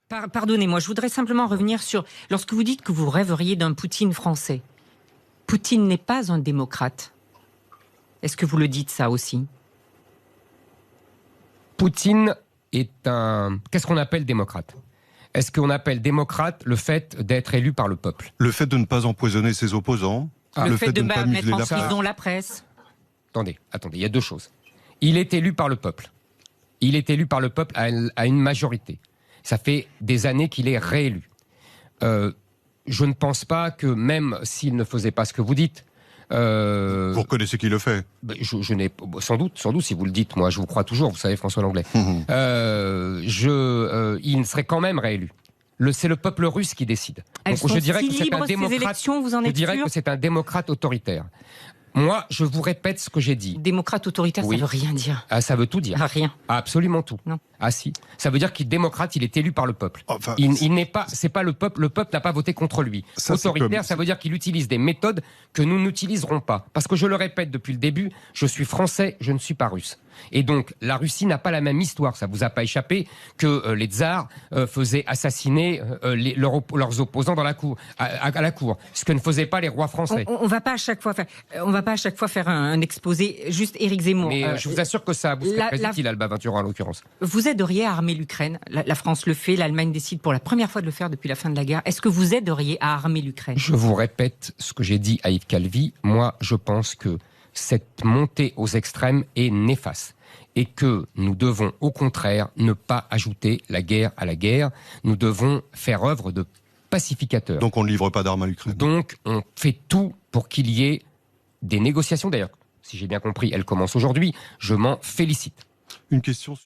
Pardonnez-moi, je voudrais simplement revenir sur... Lorsque vous dites que vous rêveriez d'un Poutine français, Poutine n'est pas un démocrate. Est-ce que vous le dites ça aussi ? Poutine est un... Qu'est-ce qu'on appelle démocrate ? Est-ce qu'on appelle démocrate le fait d'être élu par le peuple ? Le fait de ne pas empoisonner ses opposants. Le fait de ne pas mettre en la presse. prison la presse. Attendez, il y a deux choses. Il est élu par le peuple. Il est élu par le peuple à une majorité. Ça fait des années qu'il est réélu. Je ne pense pas que même s'il ne faisait pas ce que vous dites... Vous reconnaissez qui le fait ? Je n'ai sans doute, si vous le dites, moi je vous crois toujours, vous savez, François Langlais. Il serait quand même réélu. C'est le peuple russe qui décide. Donc, je dirais que c'est un démocrate. Je dirais que c'est un démocrate autoritaire. Moi, je vous répète ce que j'ai dit. Démocrate autoritaire, oui. Ça veut rien dire. Ah, ça veut tout dire. Ah, rien. Absolument tout. Non. Ah si. Ça veut dire qu'il est démocrate, il est élu par le peuple. Enfin, il n'est pas, c'est pas le peuple n'a pas voté contre lui. Autoritaire, ça veut dire qu'il utilise des méthodes que nous n'utiliserons pas. Parce que je le répète depuis le début, je suis français, je ne suis pas russe. Et donc, la Russie n'a pas la même histoire, ça vous a pas échappé, que les tsars faisaient assassiner leurs opposants dans la cour, à la cour. Ce que ne faisaient pas les rois français. On va pas à chaque fois faire un exposé, juste Éric Zemmour. Mais je vous assure que ça vous serait très utile, Alba Ventura, en l'occurrence. Vous aideriez à armer l'Ukraine. La France le fait, l'Allemagne décide pour la première fois de le faire depuis la fin de la guerre. Est-ce que vous aideriez à armer l'Ukraine ? Je vous répète ce que j'ai dit à Yves Calvi. Moi, je pense que cette montée aux extrêmes est néfaste. Et que nous devons, au contraire, ne pas ajouter la guerre à la guerre. Nous devons faire œuvre de pacificateur. Donc on ne livre pas d'armes à l'Ukraine. Donc on fait tout pour qu'il y ait des négociations. D'ailleurs, si j'ai bien compris, elles commencent aujourd'hui. Je m'en félicite. Une question.